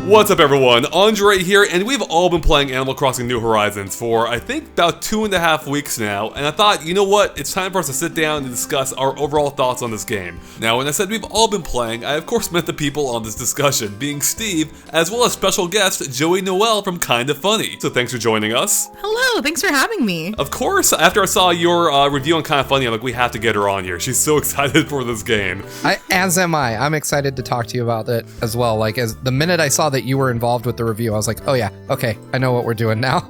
What's up, everyone? Andre here, and we've all been playing Animal Crossing New Horizons for, I think, about 2.5 weeks now, and I thought, you know what, it's time for us to sit down and discuss our overall thoughts on this game. Now, when I said we've all been playing, I of course meant the people on this discussion, being Steve, as well as special guest Joey Noelle from Kinda Funny. So thanks for joining us. Hello, thanks for having me. Of course, after I saw your review on Kinda Funny, I'm like, we have to get her on here. She's so excited for this game. As am I. I'm excited to talk to you about it as well. Like, as the minute I saw that you were involved with the review, I was like, oh yeah, okay, I know what we're doing now.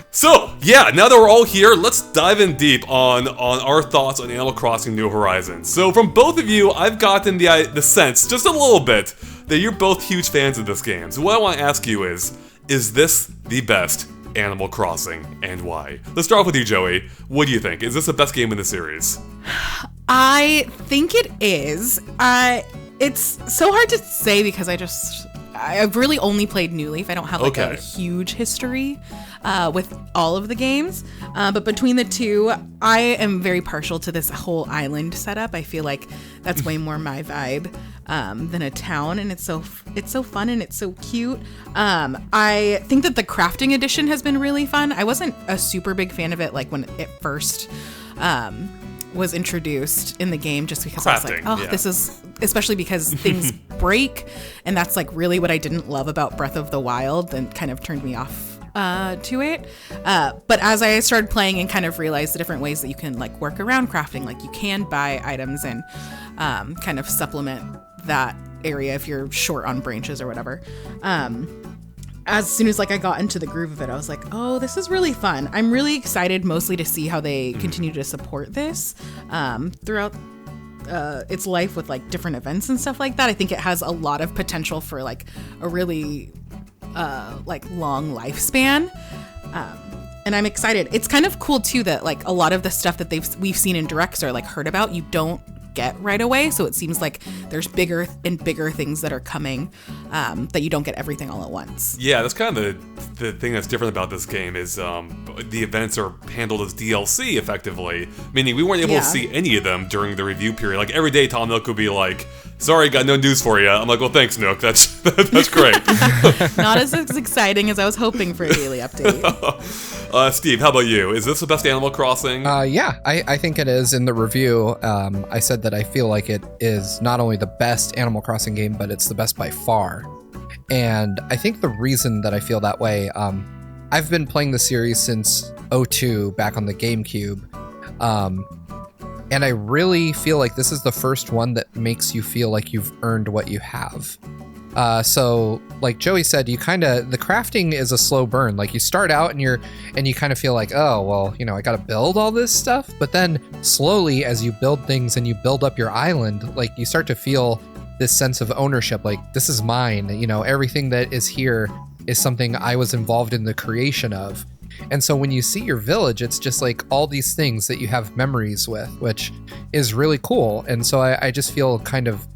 So, yeah, now that we're all here, let's dive in deep on our thoughts on Animal Crossing New Horizons. So from both of you, I've gotten the sense, just a little bit, that you're both huge fans of this game. So what I want to ask you is this the best Animal Crossing, and why? Let's start off with you, Joey. What do you think? Is this the best game in the series? I think it is. It's so hard to say because I've really only played New Leaf. I don't have a huge history with all of the games. But between the two, I am very partial to this whole island setup. I feel like that's way more my vibe than a town, and it's so fun and it's so cute. I think that the crafting edition has been really fun. I wasn't a super big fan of it like when it first was introduced in the game, just because crafting, I was like, this is, especially because things break, and that's like really what I didn't love about Breath of the Wild and kind of turned me off to it. But as I started playing and kind of realized the different ways that you can like work around crafting, like you can buy items and kind of supplement that area if you're short on branches or whatever. As soon as like I got into the groove of it, I was like, oh, this is really fun. I'm really excited mostly to see how they continue to support this throughout its life with like different events and stuff like that. I think it has a lot of potential for like a really like long lifespan. And I'm excited. It's kind of cool too that like a lot of the stuff that we've seen in directs or like heard about, you don't get right away. So it seems like there's bigger and bigger things that are coming that you don't get everything all at once. Yeah, that's kind of the thing that's different about this game is the events are handled as DLC effectively, meaning we weren't able to see any of them during the review period. Like every day Tom Nook would be like, sorry, got no news for you. I'm like, well, thanks, Nook. That's great. Not as exciting as I was hoping for a daily update. Steve, how about you? Is this the best Animal Crossing? Yeah, I think it is. In the review, I said that I feel like it is not only the best Animal Crossing game, but it's the best by far. And I think the reason that I feel that way, I've been playing the series since 2002 back on the GameCube. And I really feel like this is the first one that makes you feel like you've earned what you have. So like Joey said, the crafting is a slow burn. Like you start out and you kind of feel like, oh, well, I got to build all this stuff. But then slowly as you build things and you build up your island, like you start to feel this sense of ownership. Like this is mine, everything that is here is something I was involved in the creation of. And so when you see your village, it's just like all these things that you have memories with, which is really cool. And so I just feel kind of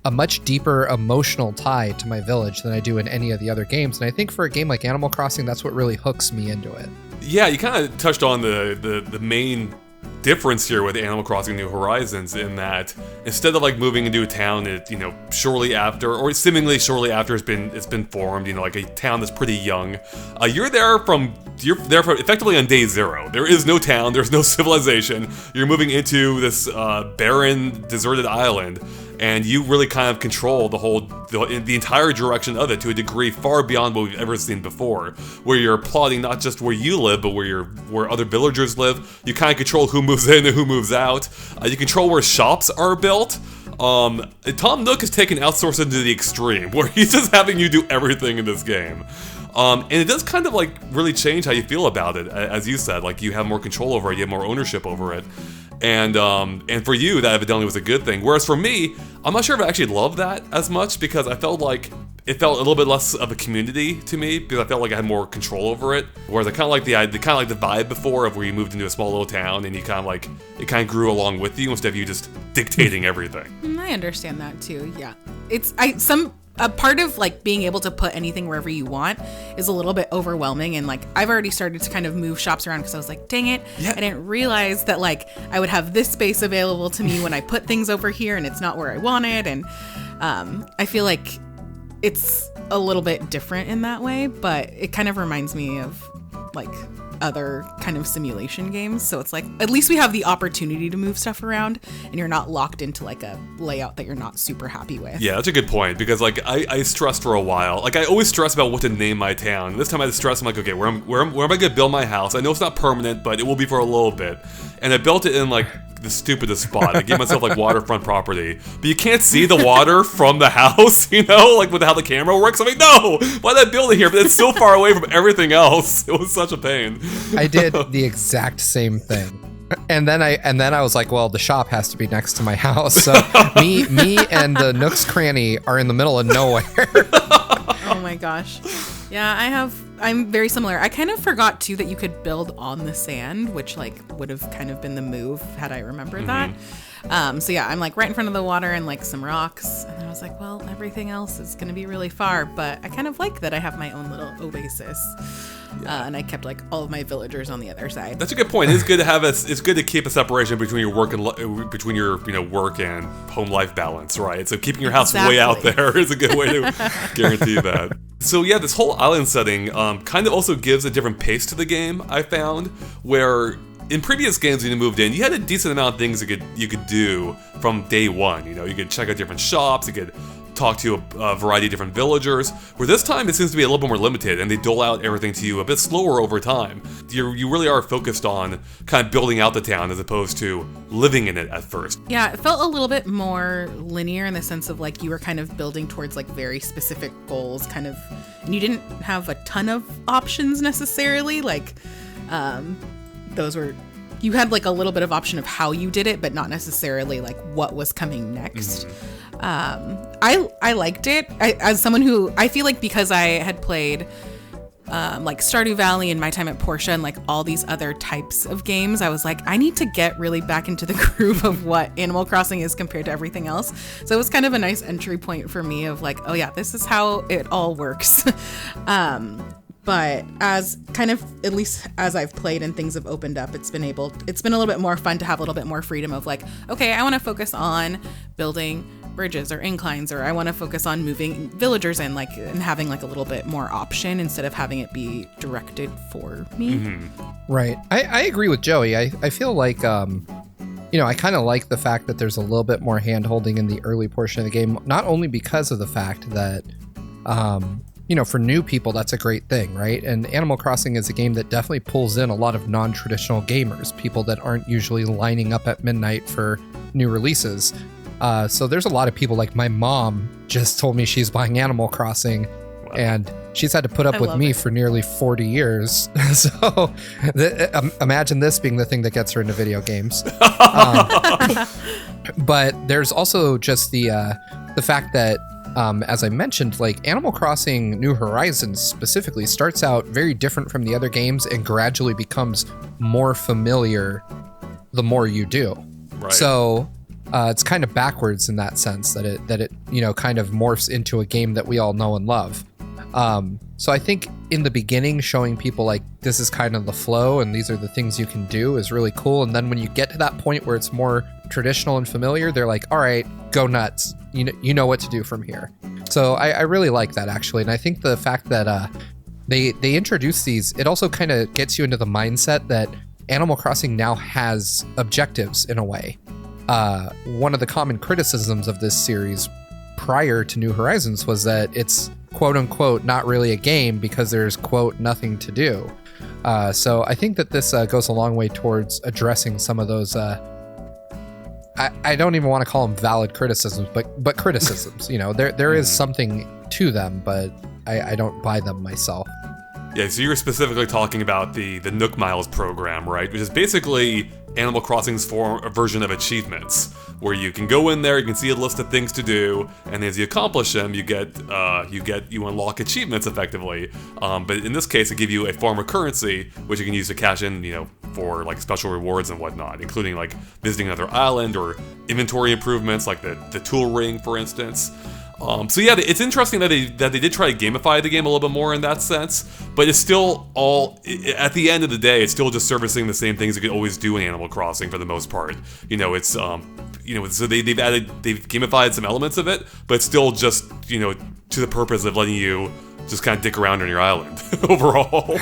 a much deeper emotional tie to my village than I do in any of the other games. And I think for a game like Animal Crossing, that's what really hooks me into it. Yeah, you kind of touched on the main difference here with Animal Crossing New Horizons in that instead of like moving into a town that shortly after or seemingly shortly after it's been formed, like a town that's pretty young, you're there from effectively on day zero. There is no town, there's no civilization. You're moving into this barren, deserted island, and you really kind of control the entire direction of it to a degree far beyond what we've ever seen before, where you're plotting not just where you live, but where other villagers live. You kind of control who moves in and who moves out. You control where shops are built. Tom Nook has taken outsourcing to the extreme, where he's just having you do everything in this game. And it does kind of like really change how you feel about it, as you said. Like you have more control over it, you have more ownership over it. And for you, that evidently was a good thing. Whereas for me, I'm not sure if I actually loved that as much because I felt like it felt a little bit less of a community to me because I felt like I had more control over it. Whereas I kind of like the vibe before of where you moved into a small little town and you kind of like it kind of grew along with you instead of you just dictating everything. I understand that too. Yeah, a part of like being able to put anything wherever you want is a little bit overwhelming, and like I've already started to kind of move shops around because I was like, dang it, I didn't realize that like I would have this space available to me when I put things over here and it's not where I want it. And I feel like it's a little bit different in that way, but it kind of reminds me of like other kind of simulation games. So it's like, at least we have the opportunity to move stuff around and you're not locked into like a layout that you're not super happy with. Yeah, that's a good point, because like I stressed for a while. Like I always stress about what to name my town. This time I stressed, I'm like, okay, where am I gonna build my house? I know it's not permanent, but it will be for a little bit. And I built it in like the stupidest spot. I gave myself like waterfront property, but you can't see the water from the house, you know, like with how the camera works. I'm like, no, why did I build it here? But it's so far away from everything else. It was such a pain. I did the exact same thing. And then I was like, well, the shop has to be next to my house. So me and the Nook's Cranny are in the middle of nowhere. Oh my gosh. Yeah, I'm very similar. I kind of forgot too that you could build on the sand, which like would have kind of been the move had I remembered that. So yeah, I'm like right in front of the water and like some rocks. And then I was like, well, everything else is going to be really far, but I kind of like that I have my own little oasis. And I kept like all of my villagers on the other side. That's a good point. It's good to have it's good to keep a separation between your work and between your work and home life balance, right? So keeping your house way out there is a good way to guarantee that. So yeah, this whole island setting kind of also gives a different pace to the game, I found, where in previous games when you moved in, you had a decent amount of things you could do from day one. You know, you could check out different shops, you could talk to a variety of different villagers, where this time it seems to be a little bit more limited, and they dole out everything to you a bit slower over time. You really are focused on kind of building out the town as opposed to living in it at first. Yeah, it felt a little bit more linear in the sense of like you were kind of building towards like very specific goals, kind of, and you didn't have a ton of options necessarily. Like, you had like a little bit of option of how you did it, but not necessarily like what was coming next. I liked it. As someone who, I feel like because I had played like Stardew Valley and my time at Portia and like all these other types of games, I was like, I need to get really back into the groove of what Animal Crossing is compared to everything else. So it was kind of a nice entry point for me of like, oh yeah, this is how it all works. But as kind of, at least as I've played and things have opened up, it's been a little bit more fun to have a little bit more freedom of like, okay, I want to focus on building bridges or inclines, or I want to focus on moving villagers in, like, and having like a little bit more option instead of having it be directed for me. Right. I agree with Joey. I feel like, I kind of like the fact that there's a little bit more hand holding in the early portion of the game, not only because of the fact that, for new people, that's a great thing, right? And Animal Crossing is a game that definitely pulls in a lot of non-traditional gamers, people that aren't usually lining up at midnight for new releases. So there's a lot of people, like my mom just told me she's buying Animal Crossing, and she's had to put up with me for nearly 40 years. So imagine this being the thing that gets her into video games. But there's also just the fact that, as I mentioned, like Animal Crossing New Horizons specifically starts out very different from the other games and gradually becomes more familiar the more you do. Right. So it's kind of backwards in that sense that it kind of morphs into a game that we all know and love. So I think in the beginning, showing people like this is kind of the flow and these are the things you can do is really cool. And then when you get to that point where it's more traditional and familiar, they're like, all right, go nuts. You know what to do from here. So I really like that, actually. And I think the fact that they introduce these, it also kind of gets you into the mindset that Animal Crossing now has objectives in a way. One of the common criticisms of this series prior to New Horizons was that it's quote unquote not really a game because there's quote nothing to do. So I think that this goes a long way towards addressing some of those I don't even want to call them valid criticisms, but criticisms. There is something to them, but I don't buy them myself. Yeah, so you're specifically talking about the Nook Miles program, right? Which is basically Animal Crossing's version of achievements, where you can go in there, you can see a list of things to do, and as you accomplish them, you unlock achievements effectively. But in this case, it gives you a form of currency which you can use to cash in, for like special rewards and whatnot, including like visiting another island or inventory improvements, like the tool ring, for instance. So yeah, it's interesting that they did try to gamify the game a little bit more in that sense, but it's still at the end of the day, it's still just servicing the same things you could always do in Animal Crossing for the most part. It's so they've gamified some elements of it, but it's still just to the purpose of letting you just kind of dick around on your island overall.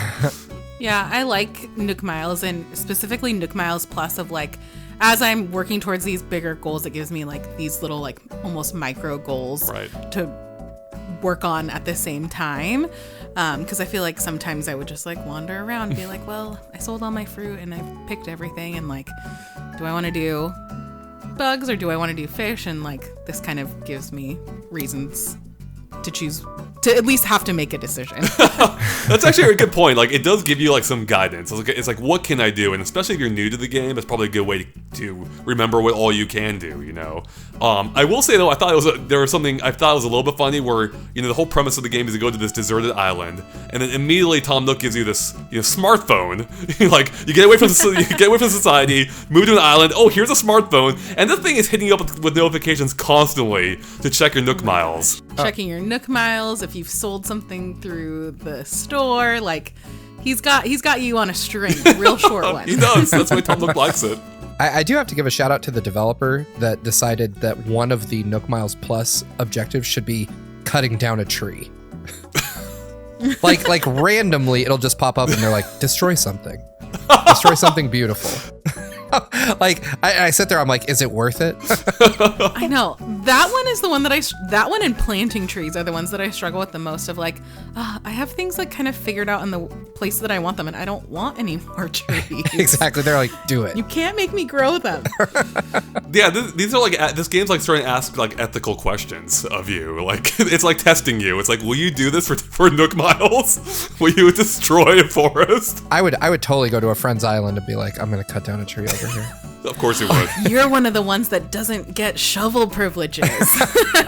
Yeah, I like Nook Miles, and specifically Nook Miles Plus of like, as I'm working towards these bigger goals, it gives me like these little like almost micro goals to work on at the same time. Because I feel like sometimes I would just like wander around and be like, well, I sold all my fruit and I've picked everything, and like, do I want to do bugs or do I want to do fish? And like, this kind of gives me reasons to choose, to at least have to make a decision. That's actually a good point. Like, it does give you like some guidance. It's like, what can I do? And especially if you're new to the game, it's probably a good way to remember what all you can do, you know? I will say though, I thought there was something I thought was a little bit funny where, you know, the whole premise of the game is to go to this deserted island, and then immediately Tom Nook gives you this, you know, smartphone. Like, you get away from society, move to an island. Oh, here's a smartphone, and this thing is hitting you up with notifications constantly to check your Nook Miles. Checking your Nook Miles, if you've sold something through the store, like, he's got you on a string, a real short one. He does. That's why Tom Nook likes it. I do have to give a shout out to the developer that decided that one of the Nook Miles Plus objectives should be cutting down a tree. like randomly, it'll just pop up and they're like, destroy something. Destroy something beautiful. Like, I sit there, I'm like, is it worth it? I know. That one is the one that that one and planting trees are the ones that I struggle with the most of like, I have things like kind of figured out in the place that I want them and I don't want any more trees. Exactly. They're like, do it. You can't make me grow them. Yeah, these are like, this game's like starting to ask like ethical questions of you. Like, it's like testing you. It's like, will you do this for Nook Miles? Will you destroy a forest? I would totally go to a friend's island and be like, I'm going to cut down a tree over here. Of course you would. You're one of the ones that doesn't get shovel privileges.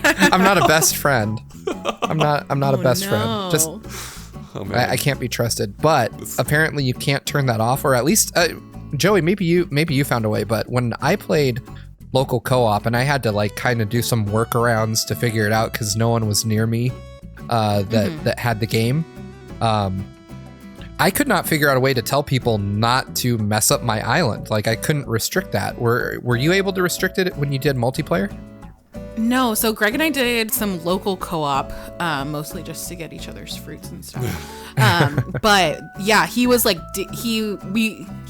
I'm not a best friend. I'm not a best friend. Just I can't be trusted. But apparently you can't turn that off, or at least Joey, maybe you found a way. But when I played local co-op and I had to like kind of do some workarounds to figure it out because no one was near me that had the game. I could not figure out a way to tell people not to mess up my island. Like, I couldn't restrict that. Were you able to restrict it when you did multiplayer? No, so Greg and I did some local co-op, mostly just to get each other's fruits and stuff. But yeah, he was like, he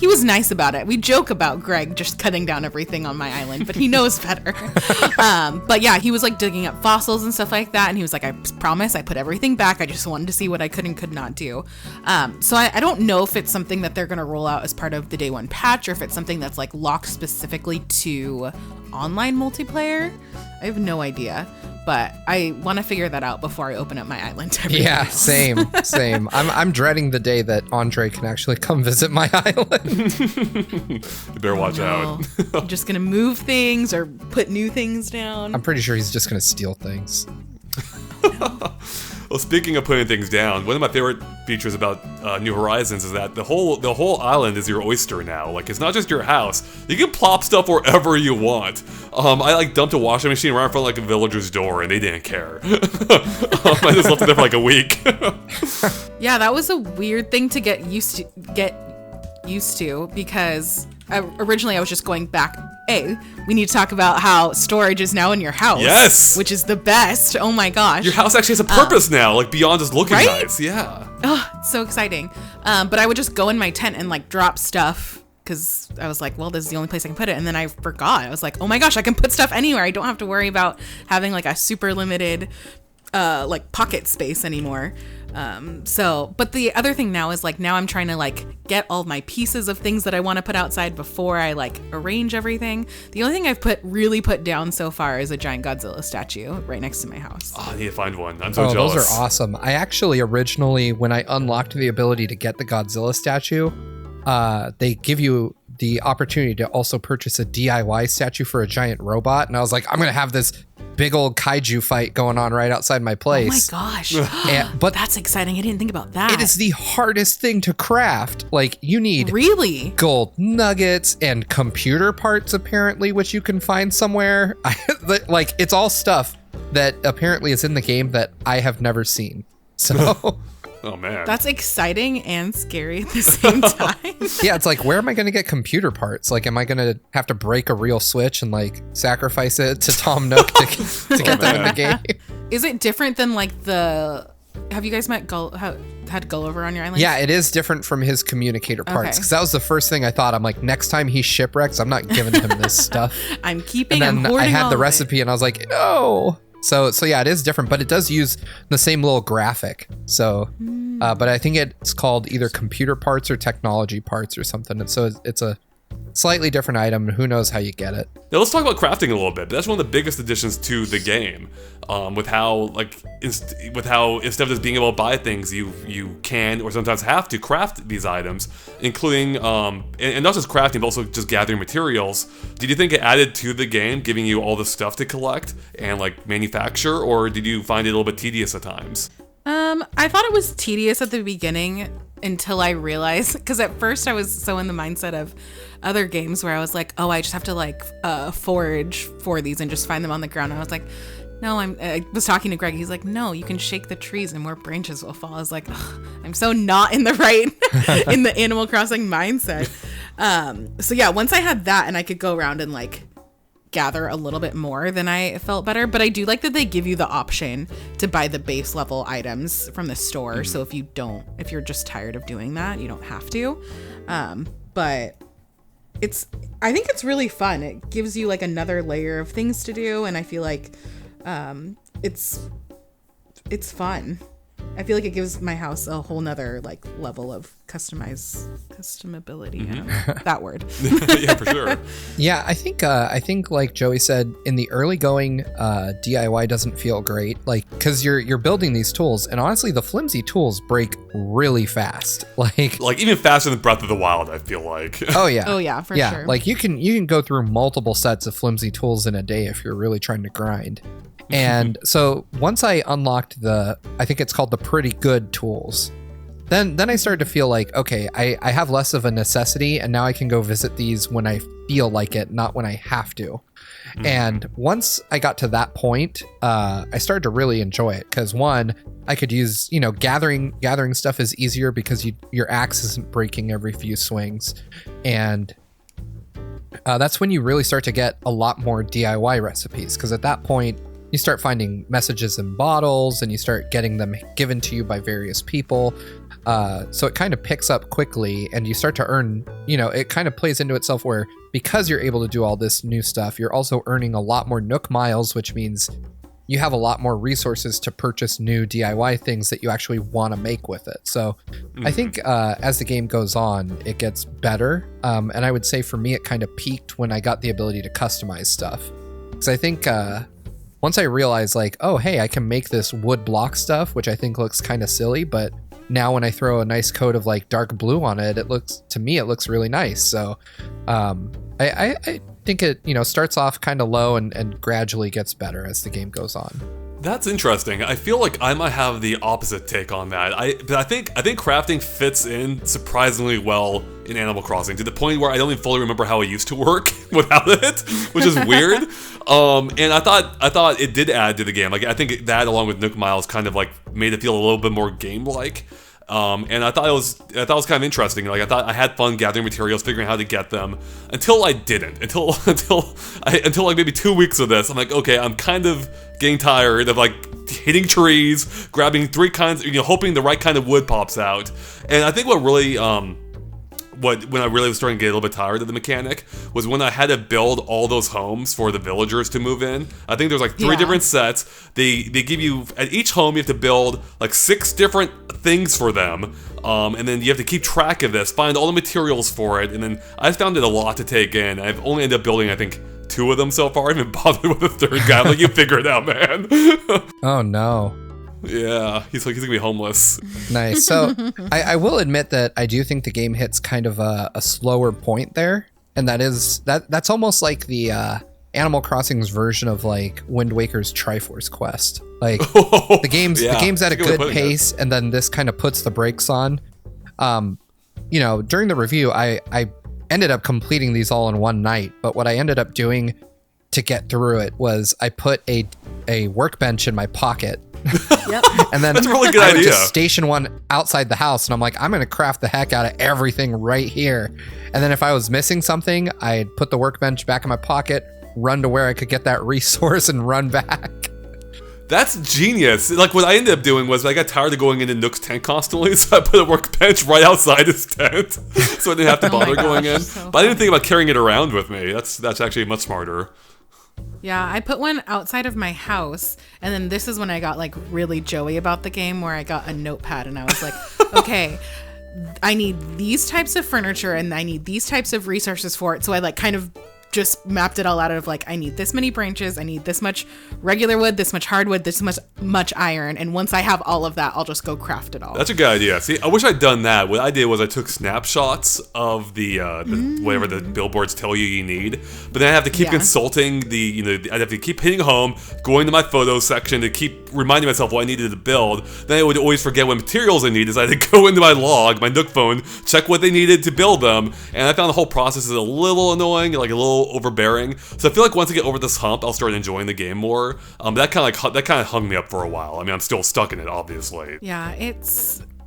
was nice about it. We joke about Greg just cutting down everything on my island, but he knows better. But yeah, he was like digging up fossils and stuff like that. And he was like, I promise I put everything back. I just wanted to see what I could and could not do. So I don't know if it's something that they're going to roll out as part of the day one patch, or if it's something that's like locked specifically to online multiplayer. I have no idea, but I want to figure that out before I open up my island to everyone else. Same. I'm dreading the day that Andre can actually come visit my island. You better watch out. I'm just gonna move things or put new things down. I'm pretty sure he's just gonna steal things. Well, speaking of putting things down, one of my favorite features about New Horizons is that the whole island is your oyster now. Like, it's not just your house. You can plop stuff wherever you want. I like dumped a washing machine right in front of like a villager's door, and they didn't care. I just left it there for like a week. Yeah, that was a weird thing to get used to because originally I was just going back. Hey, we need to talk about how storage is now in your house. Yes. Which is the best. Oh my gosh. Your house actually has a purpose now, like beyond just looking right? nice. Yeah. Oh, it's so exciting. But I would just go in my tent and like drop stuff because I was like, well, this is the only place I can put it. And then I forgot. I was like, oh my gosh, I can put stuff anywhere. I don't have to worry about having like a super limited like pocket space anymore. But the other thing now is like, now I'm trying to like get all my pieces of things that I want to put outside before I like arrange everything. The only thing I've really put down so far is a giant Godzilla statue right next to my house. Oh, I need to find one. I'm so jealous. Those are awesome. I actually originally, when I unlocked the ability to get the Godzilla statue, they give you the opportunity to also purchase a DIY statue for a giant robot. And I was like, I'm going to have this big old kaiju fight going on right outside my place. Oh my gosh. But that's exciting. I didn't think about that. It is the hardest thing to craft. Like, you need really gold nuggets and computer parts, apparently, which you can find somewhere. Like, it's all stuff that apparently is in the game that I have never seen. So... Oh man. That's exciting and scary at the same time. Yeah, it's like, where am I going to get computer parts? Like, am I going to have to break a real switch and like sacrifice it to Tom Nook to get that in the game? Is it different than like have you guys had Gulliver on your island? Yeah, it is different from his communicator parts, because that was the first thing I thought. I'm like, next time he shipwrecks, I'm not giving him this stuff. I'm hoarding I had the recipe and I was like, no. So yeah, it is different, but it does use the same little graphic. So, but I think it's called either computer parts or technology parts or something. And so it's a slightly different item. Who knows how you get it? Now let's talk about crafting a little bit. That's one of the biggest additions to the game, with how instead of just being able to buy things, you can or sometimes have to craft these items, including and not just crafting, but also just gathering materials. Did you think it added to the game, giving you all the stuff to collect and like manufacture, or did you find it a little bit tedious at times? I thought it was tedious at the beginning until I realized, because at first I was so in the mindset of other games where I was like, oh, I just have to like forage for these and just find them on the ground. And I was like, no, I was talking to Greg. He's like, no, you can shake the trees and more branches will fall. I was like, I'm so not in the right, in the Animal Crossing mindset. So yeah, once I had that and I could go around and like gather a little bit more, then I felt better. But I do like that they give you the option to buy the base level items from the store. So if you're just tired of doing that, you don't have to. But I think it's really fun. It gives you like another layer of things to do, and I feel like it's fun. I feel like it gives my house a whole nother like level of customability. That word. Yeah, for sure. Yeah, I think like Joey said, in the early going, DIY doesn't feel great, like because you're building these tools, and honestly, the flimsy tools break really fast, like even faster than Breath of the Wild. I feel like. Oh yeah, for sure. Like you can go through multiple sets of flimsy tools in a day if you're really trying to grind. And so once I unlocked I think it's called the pretty good tools, then I started to feel like, okay, I have less of a necessity, and now I can go visit these when I feel like it, not when I have to. And once I got to that point, I started to really enjoy it, because one, I could use, gathering stuff is easier because your axe isn't breaking every few swings. And that's when you really start to get a lot more DIY recipes, because at that point, you start finding messages in bottles and you start getting them given to you by various people. So it kind of picks up quickly, and you start to earn, it kind of plays into itself where, because you're able to do all this new stuff, you're also earning a lot more Nook Miles, which means you have a lot more resources to purchase new DIY things that you actually want to make with it. So I think as the game goes on, it gets better. And I would say for me, it kind of peaked when I got the ability to customize stuff. Because I think once I realized like, oh, hey, I can make this wood block stuff, which I think looks kind of silly, but now when I throw a nice coat of like dark blue on it, it looks really nice. So I think it, starts off kind of low and gradually gets better as the game goes on. That's interesting. I feel like I might have the opposite take on that. I think crafting fits in surprisingly well in Animal Crossing, to the point where I don't even fully remember how it used to work without it, which is weird. And I thought it did add to the game. Like I think that, along with Nook Miles, kind of like made it feel a little bit more game-like. And I thought it was kind of interesting. Like I thought I had fun gathering materials, figuring out how to get them, until I didn't. Until like maybe 2 weeks of this, I'm like, okay, I'm kind of getting tired of like hitting trees, grabbing three kinds, hoping the right kind of wood pops out. And I think what really when I really was starting to get a little bit tired of the mechanic was when I had to build all those homes for the villagers to move in. I think there's like three different sets. They give you, at each home you have to build like 6 different things for them. And then you have to keep track of this, find all the materials for it. And then I found it a lot to take in. I've only ended up building, I think, 2 of them so far. I haven't bothered with the third guy. I'm like, you figure it out, man. Oh no. Yeah, he's gonna be homeless. Nice. So I will admit that I do think the game hits kind of a slower point there, and that's almost like the Animal Crossing's version of like Wind Waker's Triforce Quest. Like the game's at a good pace, and then this kind of puts the brakes on. During the review, I ended up completing these all in one night, but what I ended up doing to get through it was I put a workbench in my pocket. Yep. And then that's a really good I would idea. just station one outside the house, and I'm like, I'm gonna craft the heck out of everything right here. And then if I was missing something, I'd put the workbench back in my pocket, run to where I could get that resource, and run back. That's genius. Like, what I ended up doing was I got tired of going into Nook's tent constantly, so I put a workbench right outside his tent, so I didn't have to bother going in. So but I didn't think about carrying it around with me. That's actually much smarter. Yeah, I put one outside of my house, and then this is when I got like really Joey about the game, where I got a notepad and I was like, okay, I need these types of furniture and I need these types of resources for it. So I like kind of just mapped it all out of like, I need this many branches, I need this much regular wood, this much hardwood, this much iron, and once I have all of that, I'll just go craft it all. That's a good idea. See, I wish I'd done that. What I did was I took snapshots of the whatever the billboards tell you need, but then I have to keep consulting I'd have to keep hitting home, going to my photos section to keep reminding myself what I needed to build. Then I would always forget what materials I needed, so I had to go into my log, my Nook phone, check what they needed to build them, and I found the whole process is a little annoying, like a little overbearing. So I feel like once I get over this hump, I'll start enjoying the game more. That kind of hung me up for a while. I mean, I'm still stuck in it, obviously. Yeah,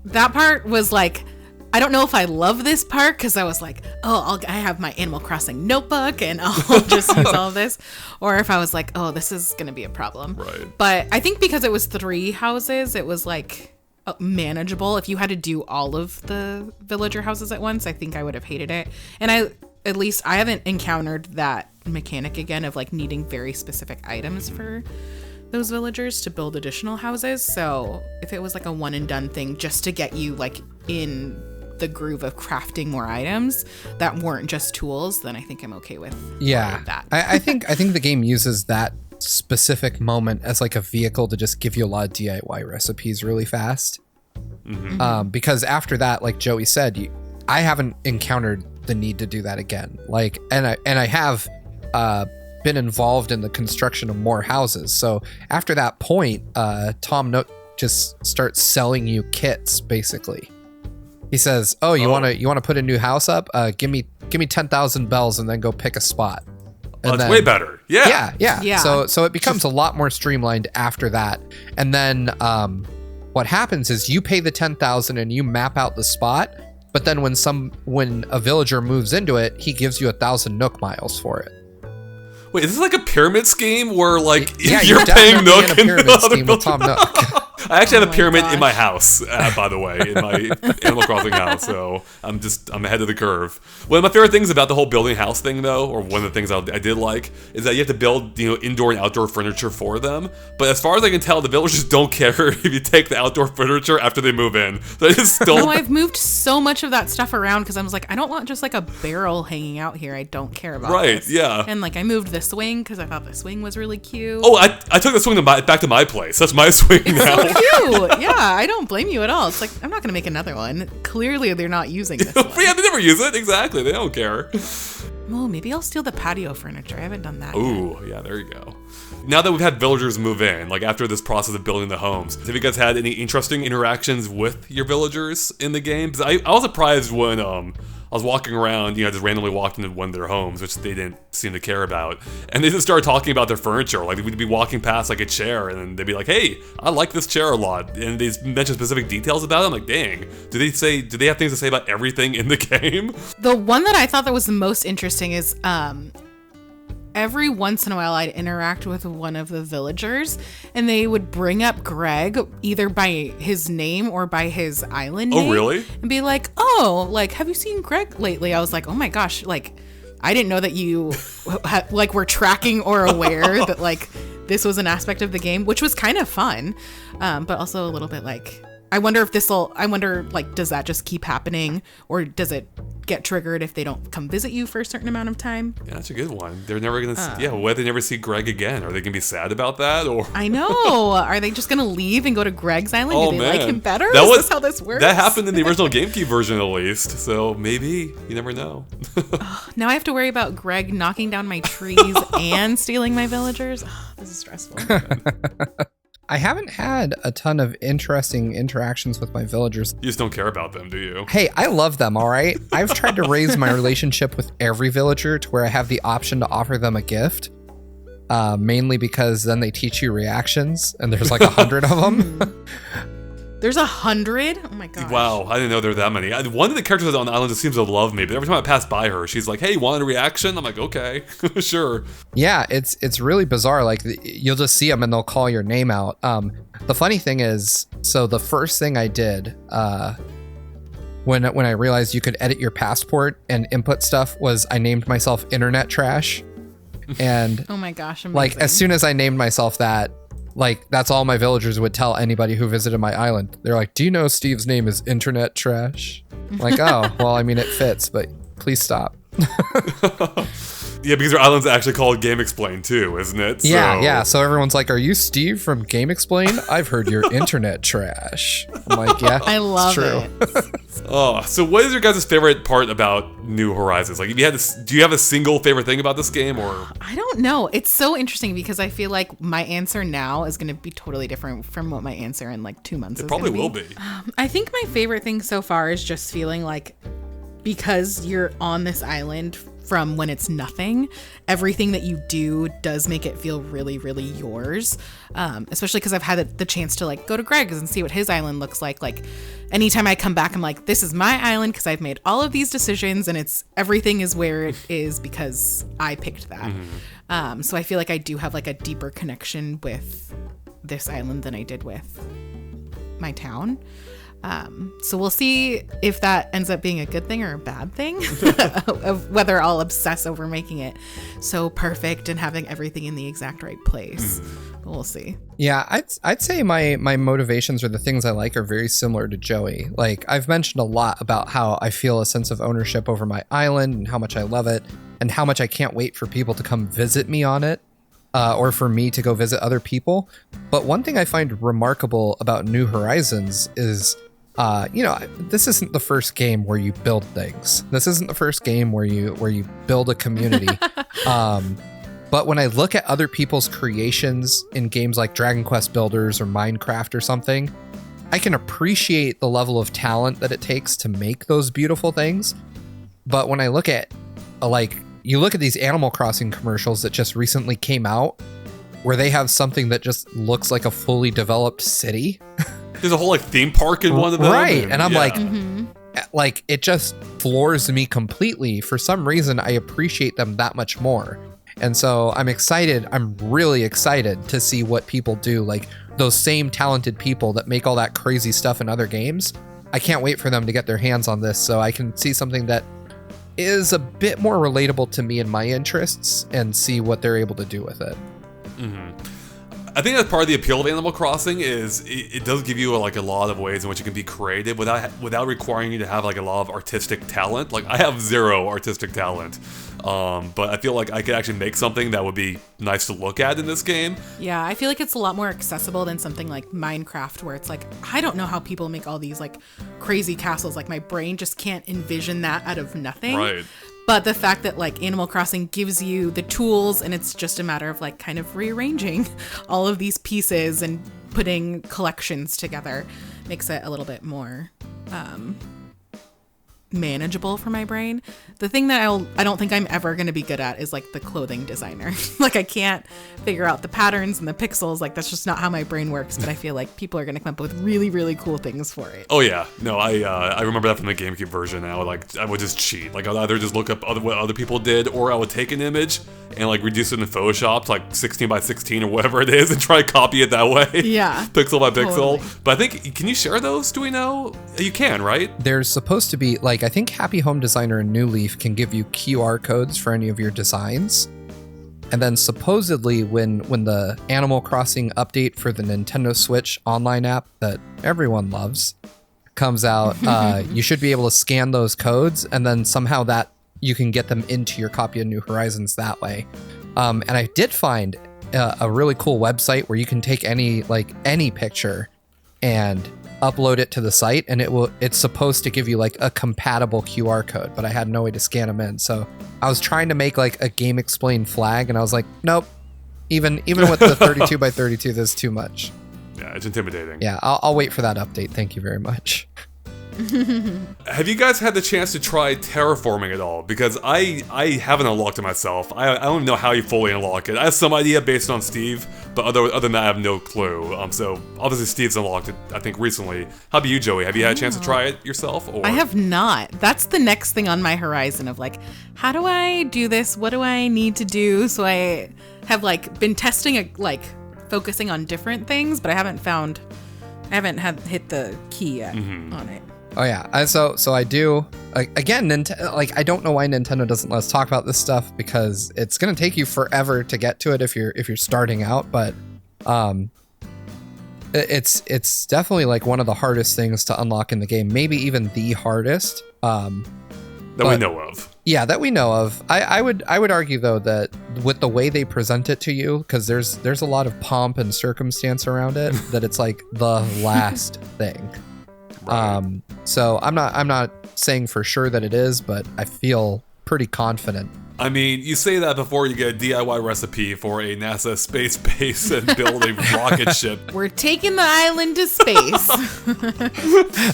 that part was like, I don't know if I love this part because I was like, I have my Animal Crossing notebook and I'll just use all of this, or if I was like, this is gonna be a problem. Right. But I think because it was 3 houses, it was like manageable. If you had to do all of the villager houses at once, I think I would have hated it. And at least I haven't encountered that mechanic again of like needing very specific items for those villagers to build additional houses. So if it was like a one and done thing just to get you like in the groove of crafting more items that weren't just tools, then I think I'm okay with that. I think the game uses that specific moment as like a vehicle to just give you a lot of DIY recipes really fast. Mm-hmm. Because after that, like Joey said, I haven't encountered the need to do that again. Like, and I have been involved in the construction of more houses. So after that point, Tom Nook just starts selling you kits. Basically, he says, "Oh, you want to put a new house up? Give me 10,000 bells and then go pick a spot." And that's way better. Yeah. So it becomes a lot more streamlined after that. And then what happens is you pay the 10,000 and you map out the spot. But then when a villager moves into it, he gives you 1,000 Nook Miles for it. Wait, is this like a pyramid scheme where like you're paying Nook in a pyramid scheme with Tom Nook? I actually have a pyramid in my house, by the way, in my Animal Crossing house, so I'm ahead of the curve. One of my favorite things about the whole building house thing, though, or one of the things I did like, is that you have to build indoor and outdoor furniture for them. But as far as I can tell, the villagers don't care if you take the outdoor furniture after they move in. So it's still. No, I've moved so much of that stuff around because I was like, I don't want just like a barrel hanging out here. I don't care about this. Yeah. And like I moved the swing because I thought the swing was really cute. Oh, I took the swing back to my place. That's my swing now. So cute. Yeah, I don't blame you at all. It's like, I'm not going to make another one. Clearly, they're not using this one. Yeah, they never use it. Exactly. They don't care. Oh, maybe I'll steal the patio furniture. I haven't done that Ooh, yeah, there you go. Now that we've had villagers move in, like after this process of building the homes, have you guys had any interesting interactions with your villagers in the game? Because I was surprised when I was walking around, just randomly walked into one of their homes, which they didn't seem to care about. And they just started talking about their furniture. Like, we'd be walking past, like, a chair, and then they'd be like, hey, I like this chair a lot. And they mention specific details about it. I'm like, dang, do they have things to say about everything in the game? The one that I thought that was the most interesting is, every once in a while I'd interact with one of the villagers and they would bring up Greg either by his name or by his island name. Oh, really? And be like, oh, like, have you seen Greg lately? I was like, oh my gosh, like, I didn't know that you like were tracking or aware that like this was an aspect of the game, which was kind of fun, but also a little bit like, I wonder like, does that just keep happening or does it get triggered if they don't come visit you for a certain amount of time? Yeah, that's a good one. They're never going to what if they never see Greg again? Are they going to be sad about that? Or I know. Are they just going to leave and go to Greg's island? Do they like him better? Is this how this works? That happened in the original GameCube version at least. So maybe, you never know. Now I have to worry about Greg knocking down my trees and stealing my villagers. This is stressful. I haven't had a ton of interesting interactions with my villagers. You just don't care about them, do you? Hey, I love them, all right? I've tried to raise my relationship with every villager to where I have the option to offer them a gift. Mainly because then they teach you reactions, and there's like 100 of them. There's 100? Oh my gosh. Wow, I didn't know there were that many. One of the characters on the island just seems to love me, but every time I pass by her, she's like, hey, want a reaction? I'm like, okay, sure. Yeah, it's really bizarre. Like, you'll just see them and they'll call your name out. The funny thing is, so the first thing I did when I realized you could edit your passport and input stuff was I named myself Internet Trash. And oh my gosh, amazing. Like, as soon as I named myself that, like, that's all my villagers would tell anybody who visited my island. They're like, do you know Steve's name is Internet Trash? I'm like, oh, well, I mean, it fits, but please stop. Yeah, because your island's actually called GameXplain too, isn't it? Yeah. So everyone's like, are you Steve from GameXplain? I've heard you're Internet Trash. I'm like, yeah, I love it. Oh, so what is your guys' favorite part about New Horizons? Like, if you had do you have a single favorite thing about this game, or? I don't know. It's so interesting because I feel like my answer now is going to be totally different from what my answer in like 2 months is. It probably will be. I think my favorite thing so far is just feeling like, because you're on this island from when it's nothing, everything that you do does make it feel really, really yours. Especially because I've had the chance to like go to Greg's and see what his island looks like. Like, anytime I come back, I'm like, this is my island because I've made all of these decisions and everything is where it is because I picked that. Mm-hmm. So I feel like I do have like a deeper connection with this island than I did with my town. So we'll see if that ends up being a good thing or a bad thing, of whether I'll obsess over making it so perfect and having everything in the exact right place. But we'll see. Yeah, I'd say my motivations or the things I like are very similar to Joey. Like, I've mentioned a lot about how I feel a sense of ownership over my island and how much I love it and how much I can't wait for people to come visit me on it. Or for me to go visit other people. But one thing I find remarkable about New Horizons is, this isn't the first game where you build things. This isn't the first game where you build a community. But when I look at other people's creations in games like Dragon Quest Builders or Minecraft or something, I can appreciate the level of talent that it takes to make those beautiful things. But when I look at, you look at these Animal Crossing commercials that just recently came out, where they have something that just looks like a fully developed city. There's a whole like theme park in one of them. Right. And I'm like, it just floors me completely. For some reason, I appreciate them that much more. And so I'm excited. I'm really excited to see what people do. Like, those same talented people that make all that crazy stuff in other games. I can't wait for them to get their hands on this so I can see something that is a bit more relatable to me and my interests and see what they're able to do with it. Mm-hmm. I think that's part of the appeal of Animal Crossing is it does give you like a lot of ways in which you can be creative without requiring you to have like a lot of artistic talent. Like, I have zero artistic talent, but I feel like I could actually make something that would be nice to look at in this game. Yeah, I feel like it's a lot more accessible than something like Minecraft, where it's like, I don't know how people make all these like crazy castles. Like, my brain just can't envision that out of nothing. Right. But the fact that like Animal Crossing gives you the tools and it's just a matter of like kind of rearranging all of these pieces and putting collections together makes it a little bit more manageable for my brain. The thing that I don't think I'm ever going to be good at is like the clothing designer. Like, I can't figure out the patterns and the pixels. Like, that's just not how my brain works. But I feel like people are going to come up with really, really cool things for it. Oh yeah, no, I remember that from the GameCube version. And I would just cheat. Like, I'd either just look up what other people did, or I would take an image and like reduce it in Photoshop to like 16 by 16 or whatever it is, and try to copy it that way. Yeah, pixel by pixel. Totally. But I think, can you share those? Do we know? You can, right? There's supposed to be, like, I think Happy Home Designer and New Leaf can give you QR codes for any of your designs. And then supposedly when the Animal Crossing update for the Nintendo Switch online app that everyone loves comes out, you should be able to scan those codes, and then somehow that you can get them into your copy of New Horizons that way. And I did find a really cool website where you can take any picture and upload it to the site, and it's supposed to give you like a compatible QR code, but I had no way to scan them in. So I was trying to make like a GameXplain flag, and I was like, nope, even with the 32 by 32, there's too much. Yeah, it's intimidating. Yeah, I'll wait for that update. Thank you very much. Have you guys had the chance to try terraforming at all? Because I haven't unlocked it myself. I don't know how you fully unlock it. I have some idea based on Steve, but other than that, I have no clue. So obviously Steve's unlocked it, I think, recently. How about you, Joey? Have you had a chance to try it yourself? Or? I have not. That's the next thing on my horizon of like, how do I do this? What do I need to do? So I have like been testing focusing on different things, but I haven't hit the key yet on it. Oh yeah, so I do. Again, I don't know why Nintendo doesn't let us talk about this stuff, because it's gonna take you forever to get to it if you're starting out. But it's definitely like one of the hardest things to unlock in the game, maybe even the hardest. We know of. Yeah, that we know of. I would argue though that with the way they present it to you, because there's a lot of pomp and circumstance around it, that it's like the last thing. Right. So I'm not saying for sure that it is, but I feel pretty confident. I mean, you say that before you get a DIY recipe for a NASA space base and build a rocket ship. We're taking the island to space.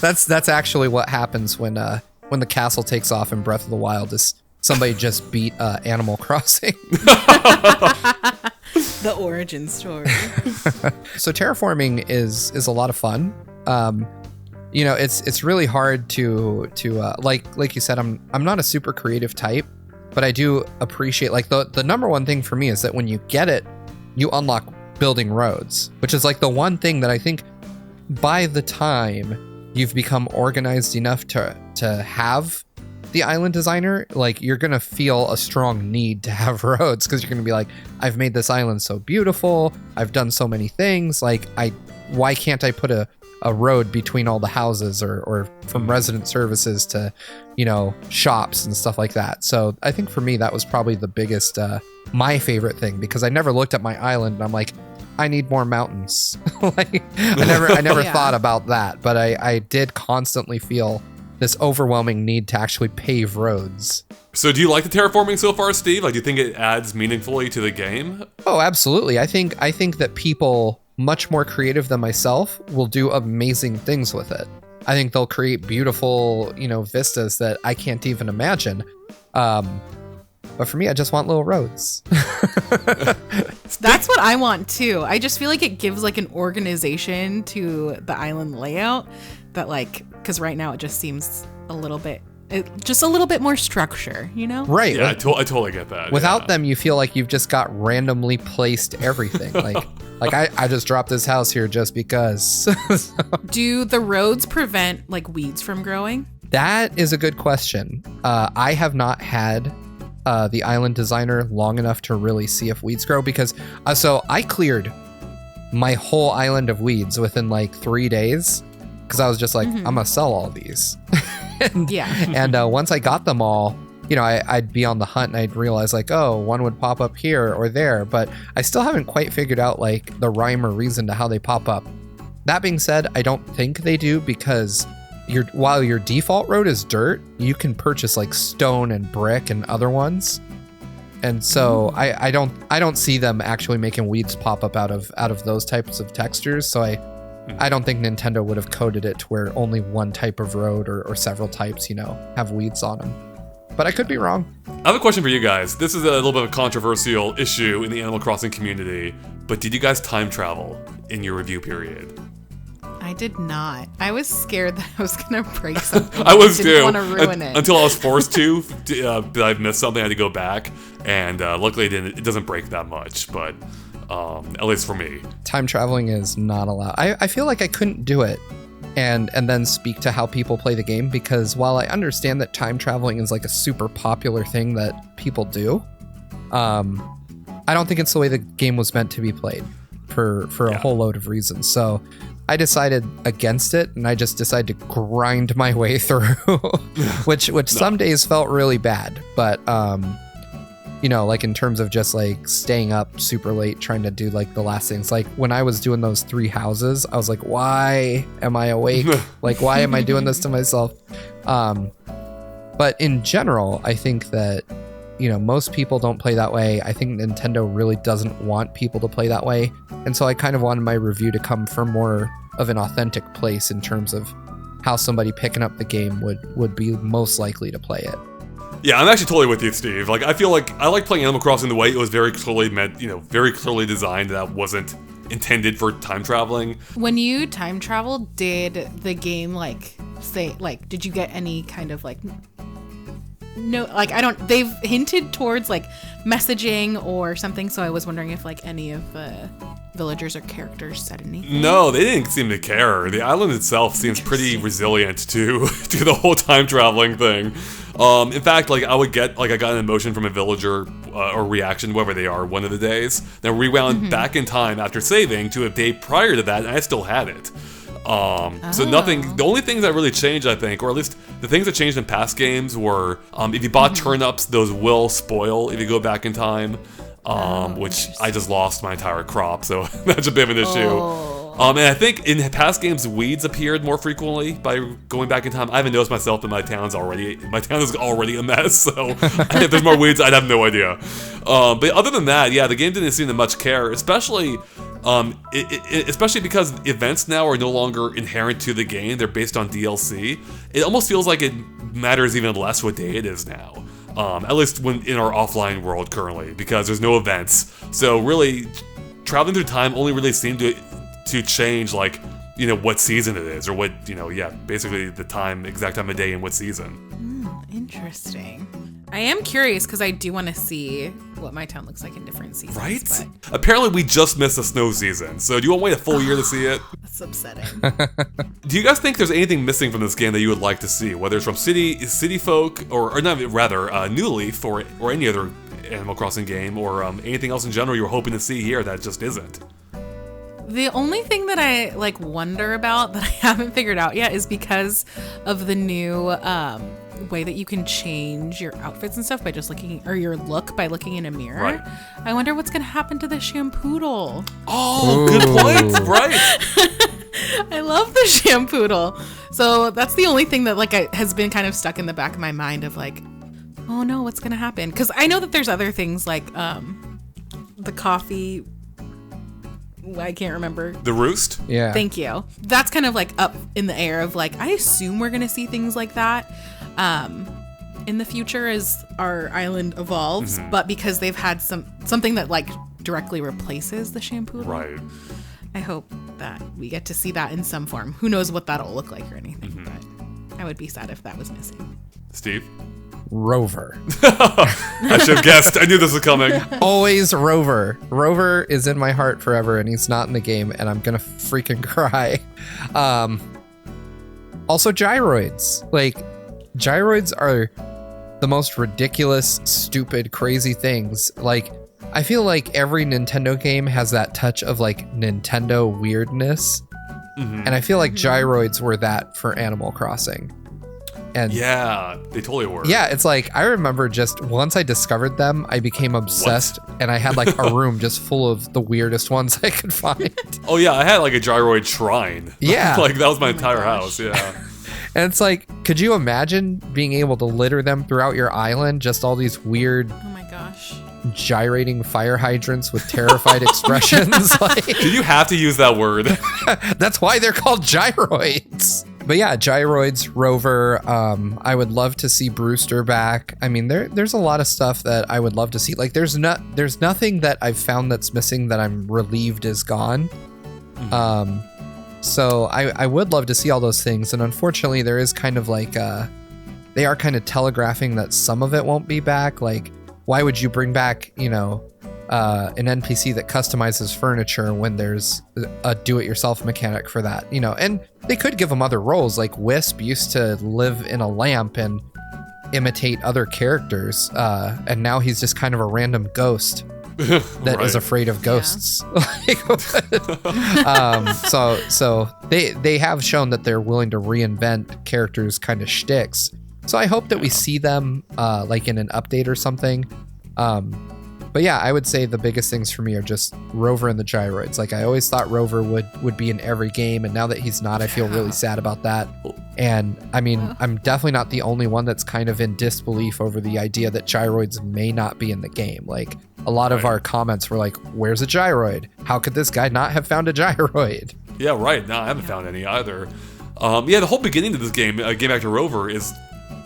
That's actually what happens when the castle takes off in Breath of the Wild. Is somebody just beat Animal Crossing? The origin story. So terraforming is a lot of fun. It's really hard to like you said, I'm not a super creative type, but I do appreciate, like, the number one thing for me is that when you get it, you unlock building roads, which is like the one thing that I think by the time you've become organized enough to have the island designer, like, you're gonna feel a strong need to have roads, because you're gonna be like, I've made this island so beautiful, I've done so many things, like, why can't I put a road between all the houses, or from resident services to, shops and stuff like that. So I think for me, that was probably the biggest, my favorite thing, because I never looked at my island and I'm like, I need more mountains. Like, I never thought about that, but I did constantly feel this overwhelming need to actually pave roads. So do you like the terraforming so far, Steve? Like, do you think it adds meaningfully to the game? Oh, absolutely. I think that people much more creative than myself will do amazing things with it. I think they'll create beautiful, vistas that I can't even imagine. But for me, I just want little roads. That's what I want too. I just feel like it gives like an organization to the island layout that, like, because right now it just seems a little bit more structure, Right. Yeah, I totally get that. Without them, you feel like you've just got randomly placed everything. Like I just dropped this house here just because. Do the roads prevent like weeds from growing? That is a good question. I have not had the island designer long enough to really see if weeds grow, because so I cleared my whole island of weeds within like 3 days, because I was just like, I'm gonna sell all these. And once I got them all, I'd be on the hunt and I'd realize like, oh, one would pop up here or there, but I still haven't quite figured out like the rhyme or reason to how they pop up. That being said, I don't think they do, because while your default road is dirt, you can purchase like stone and brick and other ones. And so I don't see them actually making weeds pop up out of those types of textures. So I don't think Nintendo would have coded it to where only one type of road or several types, have weeds on them. But I could be wrong. I have a question for you guys. This is a little bit of a controversial issue in the Animal Crossing community, but did you guys time travel in your review period? I did not. I was scared that I was going to break something. I was didn't too. want to ruin it. Until I was forced to. I missed something, I had to go back, and luckily it doesn't break that much, but at least for me. Time traveling is not allowed. I feel like I couldn't do it and then speak to how people play the game, because while I understand that time traveling is like a super popular thing that people do, I don't think it's the way the game was meant to be played for a whole load of reasons. So I decided against it, and I just decided to grind my way through, which some days felt really bad, but like in terms of just like staying up super late trying to do like the last things, like when I was doing those 3 houses, I was like, why am I awake? Like, why am I doing this to myself? But in general, I think that, most people don't play that way. I think Nintendo really doesn't want people to play that way. And so I kind of wanted my review to come from more of an authentic place in terms of how somebody picking up the game would be most likely to play it. Yeah, I'm actually totally with you, Steve. Like, I feel like I like playing Animal Crossing the way it was very clearly meant, very clearly designed. That wasn't intended for time traveling. When you time traveled, did the game did you get any kind of no, they've hinted towards messaging or something, so I was wondering if any of the villagers or characters said anything. No, they didn't seem to care. The island itself seems pretty resilient to the whole time traveling thing. In fact, I would get I got an emotion from a villager or reaction, whoever they are, one of the days, then rewound back in time after saving to a day prior to that, and I still had it. So nothing, the only things that really changed, I think, or at least the things that changed in past games were, if you bought turnips, those will spoil if you go back in time, which I just lost my entire crop, so that's a bit of an issue. And I think in past games, weeds appeared more frequently by going back in time. I haven't noticed myself that my town is already a mess, so if there's more weeds, I'd have no idea. But other than that, yeah, the game didn't seem to much care, especially because events now are no longer inherent to the game. They're based on DLC. It almost feels like it matters even less what day it is now. At least when in our offline world currently, because there's no events. So really, traveling through time only really seemed to change what season it is, or what, basically the exact time of day and what season. Interesting. I am curious because I do want to see what my town looks like in different seasons. Right? But Apparently we just missed the snow season, so do you want to wait a full year to see it? that's upsetting. Do you guys think there's anything missing from this game that you would like to see, whether it's from city folk, or not, rather, New Leaf, or any other Animal Crossing game, or anything else in general you were hoping to see here that just isn't? The only thing that I wonder about that I haven't figured out yet is because of the new way that you can change your outfits and stuff by just looking, or your look by looking in a mirror. Right. I wonder what's going to happen to the shampoodle. Oh, good point. Right. I love the shampoodle. So that's the only thing that has been kind of stuck in the back of my mind of oh no, what's going to happen? Because I know that there's other things the coffee. I can't remember. The Roost? Yeah. Thank you. That's kind of up in the air of I assume we're going to see things like that in the future as our island evolves, but because they've had something that directly replaces the shampoodle. Right. I hope that we get to see that in some form. Who knows what that'll look like or anything, but I would be sad if that was missing. Steve? Rover. I should have guessed. I knew this was coming. Always Rover. Rover is in my heart forever, and he's not in the game, and I'm gonna freaking cry. Also, gyroids. Gyroids are the most ridiculous, stupid, crazy things. I feel like every Nintendo game has that touch of Nintendo weirdness, and I feel like gyroids were that for Animal Crossing. And yeah, they totally were. Yeah, it's I remember just once I discovered them, I became obsessed, and I had a room just full of the weirdest ones I could find. Oh yeah, I had a gyroid shrine. Yeah. That was my entire house, yeah. And it's could you imagine being able to litter them throughout your island? Just all these weird, Oh my gosh. gyrating fire hydrants with terrified expressions. Did you have to use that word? That's why they're called gyroids. But yeah, gyroids, Rover. I would love to see Brewster back. I mean, there's a lot of stuff that I would love to see. There's nothing that I've found that's missing that I'm relieved is gone. So I would love to see all those things. And unfortunately, there is kind of they are kind of telegraphing that some of it won't be back. Why would you bring back, an NPC that customizes furniture when there's a do-it-yourself mechanic for that, and they could give him other roles. Wisp used to live in a lamp and imitate other characters, and now he's just kind of a random ghost that is afraid of ghosts. So they have shown that they're willing to reinvent characters' kind of shticks. So I hope that we see them in an update or something. But yeah, I would say the biggest things for me are just Rover and the gyroids. I always thought Rover would be in every game, and now that he's not, I feel really sad about that. And I mean, I'm definitely not the only one that's kind of in disbelief over the idea that gyroids may not be in the game. A lot of our comments were where's a gyroid? How could this guy not have found a gyroid? Yeah, right. No, I haven't found any either. Yeah, the whole beginning of this game, Game Actor Rover, is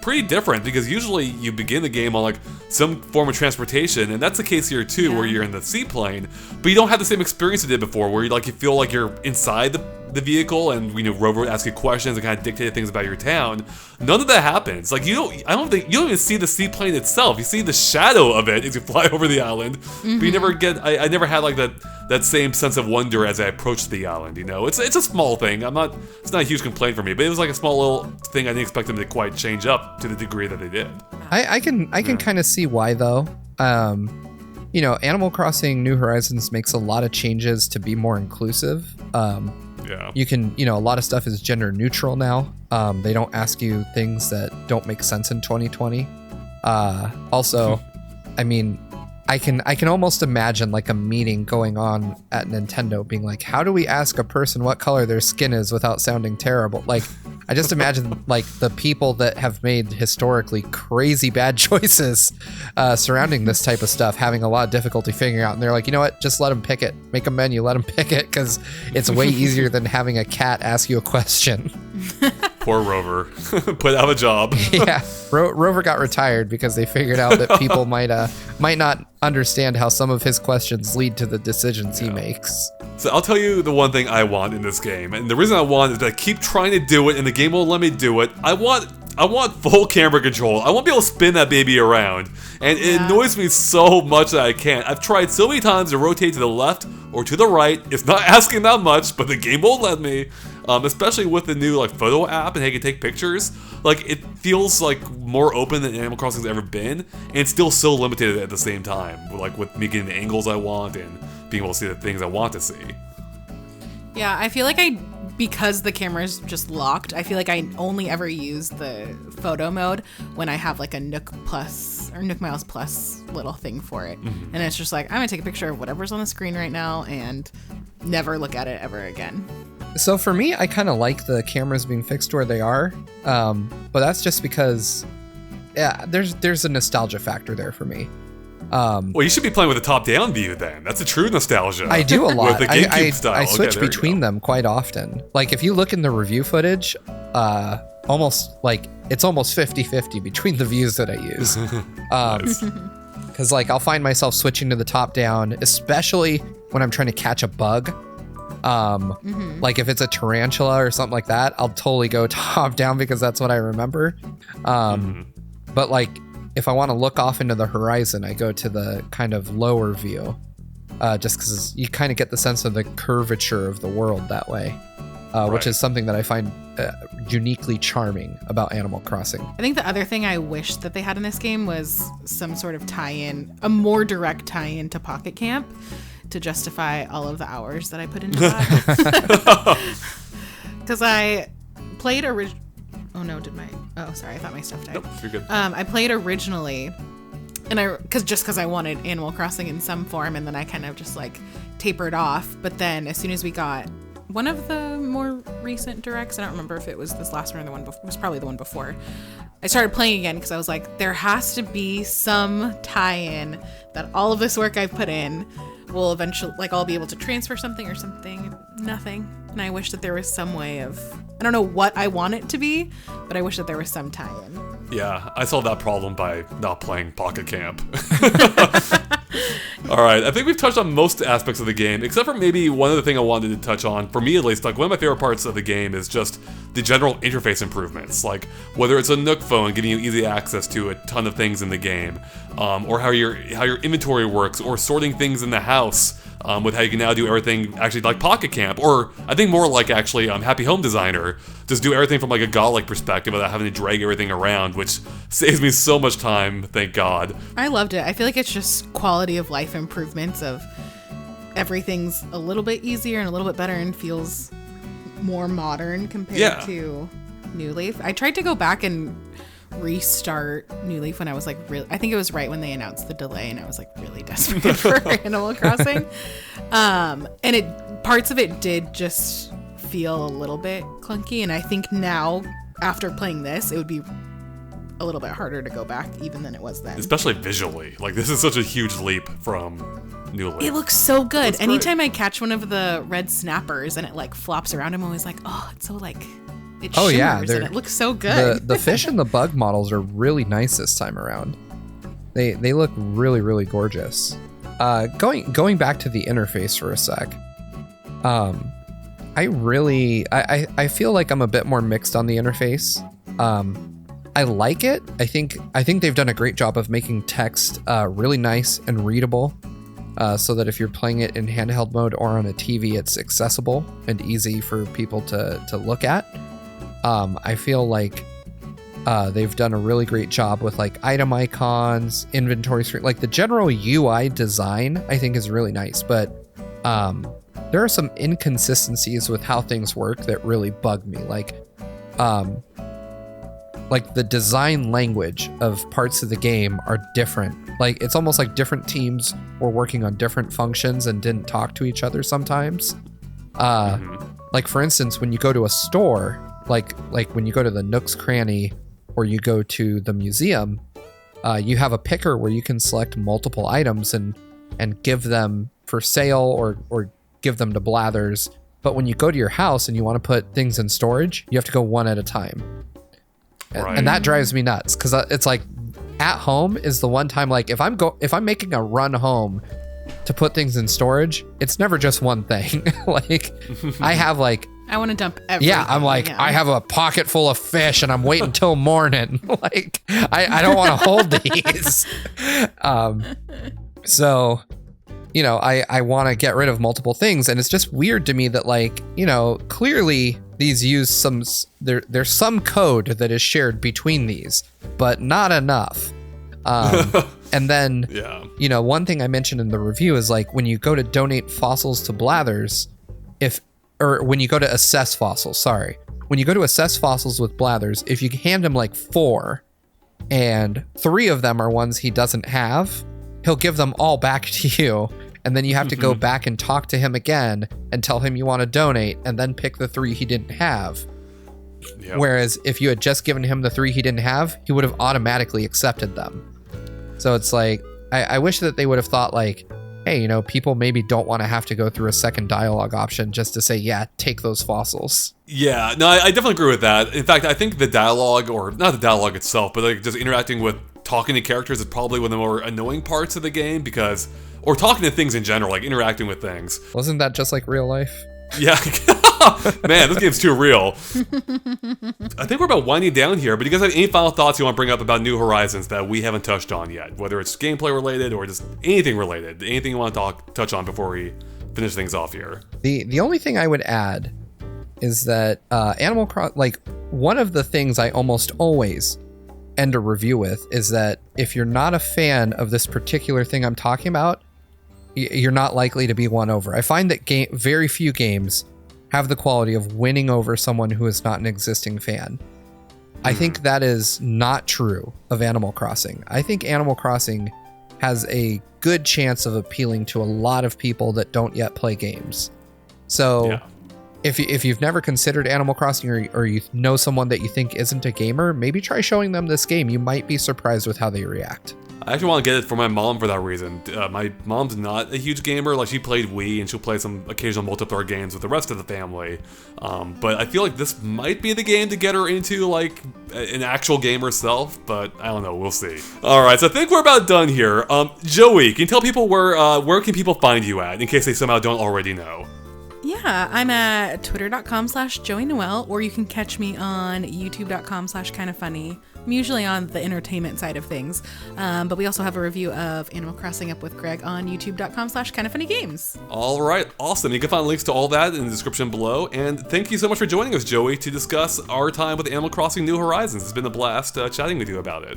pretty different because usually you begin the game on like some form of transportation, and that's the case here too, where you're in the seaplane, but you don't have the same experience you did before, where you feel like you're inside the vehicle, and Rover would ask you questions and kind of dictate things about your town. None of that happens. Like, you don't even see the seaplane itself. You see the shadow of it as you fly over the island, but you never get. I never had like that same sense of wonder as I approached the island. It's a small thing. It's not a huge complaint for me, but it was like a small little thing I didn't expect them to quite change up to the degree that they did. I can kind of see why though. Animal Crossing New Horizons makes a lot of changes to be more inclusive. Yeah. You can, a lot of stuff is gender neutral now. They don't ask you things that don't make sense in 2020. Also, I mean, I can almost imagine like a meeting going on at Nintendo being like, how do we ask a person what color their skin is without sounding terrible? Like, I just imagine like the people that have made historically crazy bad choices surrounding this type of stuff having a lot of difficulty figuring out. And they're like, you know what? Just let them pick it. Make a menu. Let them pick it because it's way easier than having a cat ask you a question. Poor Rover. Put out of a job. Yeah. Rover got retired because they figured out that people might not understand how some of his questions lead to the decisions he makes. So I'll tell you the one thing I want in this game, and the reason I want is that I keep trying to do it, and the game won't let me do it. I want full camera control. I want to be able to spin that baby around, and it annoys me so much that I can't. I've tried so many times to rotate to the left or to the right. It's not asking that much, but the game won't let me. Especially with the new photo app and how you can take pictures. It feels like more open than Animal Crossing's ever been, and it's still so limited at the same time. With me getting the angles I want and being able to see the things I want to see. Yeah, I feel like because the camera's just locked, I feel like I only ever use the photo mode when I have like a Nook Plus or Nook Miles Plus little thing for it. Mm-hmm. And it's just like, I'm gonna take a picture of whatever's on the screen right now and never look at it ever again. So for me, I kind of like the cameras being fixed where they are, but that's just because, there's a nostalgia factor there for me. Well, you should be playing with a top-down view then. That's a true nostalgia. I do a lot. With the GameCube style. I switch between them quite often. Like, if you look in the review footage, it's almost 50-50 between the views that I use. Because I'll find myself switching to the top-down, especially when I'm trying to catch a bug. Like if it's a tarantula or something like that, I'll totally go top down because that's what I remember. But if I want to look off into the horizon, I go to the kind of lower view, just because you kind of get the sense of the curvature of the world that way, which is something that I find uniquely charming about Animal Crossing. I think the other thing I wish that they had in this game was some sort of tie-in, a more direct tie-in to Pocket Camp, to justify all of the hours that I put into that. Because I played Oh, sorry, I thought my stuff died. Nope, you're good. I played originally, and because I wanted Animal Crossing in some form, and then I kind of just tapered off. But then as soon as we got one of the more recent directs, I don't remember if it was this last one or the one before, it was probably the one before, I started playing again because I was like, there has to be some tie-in that all of this work I've put in will eventually, I'll be able to transfer something or something. Nothing. And I wish that there was some way of, I don't know what I want it to be, but I wish that there was some tie-in. Yeah, I solved that problem by not playing Pocket Camp. All right, I think we've touched on most aspects of the game, except for maybe one other thing I wanted to touch on. For me, at least, one of my favorite parts of the game is just the general interface improvements. Whether it's a Nook phone giving you easy access to a ton of things in the game, or how your inventory works, or sorting things in the house. With how you can now do everything actually like Pocket Camp, or I think more actually Happy Home Designer, just do everything from a godlike perspective without having to drag everything around, which saves me so much time, thank God. I loved it. I feel like it's just quality of life improvements of everything's a little bit easier and a little bit better and feels more modern compared to New Leaf. I tried to go back and restart New Leaf when I was really, I think it was right when they announced the delay, and I was really desperate for Animal Crossing. And parts of it did just feel a little bit clunky, and I think now after playing this, it would be a little bit harder to go back even than it was then. Especially visually. This is such a huge leap from New Leaf. It looks so good. Anytime I catch one of the red snappers and it flops around, I'm always like, oh, it's so It Oh, shimmers yeah, and it looks so good. The fish and the bug models are really nice this time around. They look really, really gorgeous. Going back to the interface for a sec. I feel like I'm a bit more mixed on the interface. I like it. I think they've done a great job of making text really nice and readable, so that if you're playing it in handheld mode or on a TV, it's accessible and easy for people to look at. I feel like they've done a really great job with like item icons, inventory screen, like the general UI design. I think is really nice, but there are some inconsistencies with how things work that really bug me. Like the design language of parts of the game are different. Like it's almost like different teams were working on different functions and didn't talk to each other sometimes. Like for instance, when you go to a store, like when you go to the Nook's Cranny or you go to the museum, you have a picker where you can select multiple items and give them for sale or give them to Blathers. But when you go to your house and you want to put things in storage, you have to go one at a time. Right. And that drives me nuts because it's like at home is the one time, like if I'm making a run home to put things in storage, it's never just one thing. Like I have like, I want to dump everything. Yeah, I'm like, I have a pocket full of fish and I'm waiting till morning. Like I don't want to hold these. So, you know, I want to get rid of multiple things, and it's just weird to me that, like, you know, clearly these use there's some code that is shared between these, but not enough. And then, you know, one thing I mentioned in the review is like when you go to donate fossils to Blathers, when you go to assess fossils, when you go to assess fossils with Blathers, if you hand him like 4 and 3 of them are ones he doesn't have, he'll give them all back to you. And then you have to go back and talk to him again and tell him you want to donate and then pick the 3 he didn't have. Yep. Whereas if you had just given him the 3 he didn't have, he would have automatically accepted them. So it's like, I wish that they would have thought like, hey, you know, people maybe don't want to have to go through a second dialogue option just to say, yeah, take those fossils. Yeah, no, I definitely agree with that. In fact, I think the dialogue, or not the dialogue itself, but like just interacting with talking to characters is probably one of the more annoying parts of the game because, or talking to things in general, like interacting with things. Wasn't that just like real life? Yeah. Man, this game's too real. I think we're about winding down here, but do you guys have any final thoughts you want to bring up about New Horizons that we haven't touched on yet? Whether it's gameplay related or just anything related. Anything you want to touch on before we finish things off here? The only thing I would add is that Animal Crossing, like one of the things I almost always end a review with is that if you're not a fan of this particular thing I'm talking about, you're not likely to be won over. I find that very few games have the quality of winning over someone who is not an existing fan. I think that is not true of Animal Crossing. I think Animal Crossing has a good chance of appealing to a lot of people that don't yet play games. So if you've never considered Animal Crossing or you know someone that you think isn't a gamer, maybe try showing them this game. You might be surprised with how they react. I actually want to get it for my mom for that reason. My mom's not a huge gamer. Like, she played Wii and she'll play some occasional multiplayer games with the rest of the family. But I feel like this might be the game to get her into, like, an actual game herself. But I don't know. We'll see. All right, so I think we're about done here. Joey, can you tell people where can people find you at, in case they somehow don't already know? Yeah, I'm at twitter.com/JoeyNoelle, or you can catch me on youtube.com/kindafunny. I'm usually on the entertainment side of things, but we also have a review of Animal Crossing Up with Greg on youtube.com/kindafunnygames. All right, awesome. You can find links to all that in the description below. And thank you so much for joining us, Joey, to discuss our time with Animal Crossing New Horizons. It's been a blast chatting with you about it.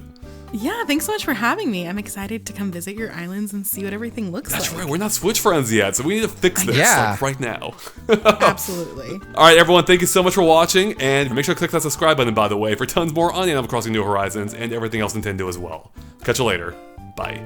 Yeah, thanks so much for having me. I'm excited to come visit your islands and see what everything looks like. That's right, we're not Switch friends yet, so we need to fix this like, right now. Absolutely. All right, everyone, thank you so much for watching, and make sure to click that subscribe button, by the way, for tons more on Animal Crossing New Horizons and everything else Nintendo as well. Catch you later. Bye.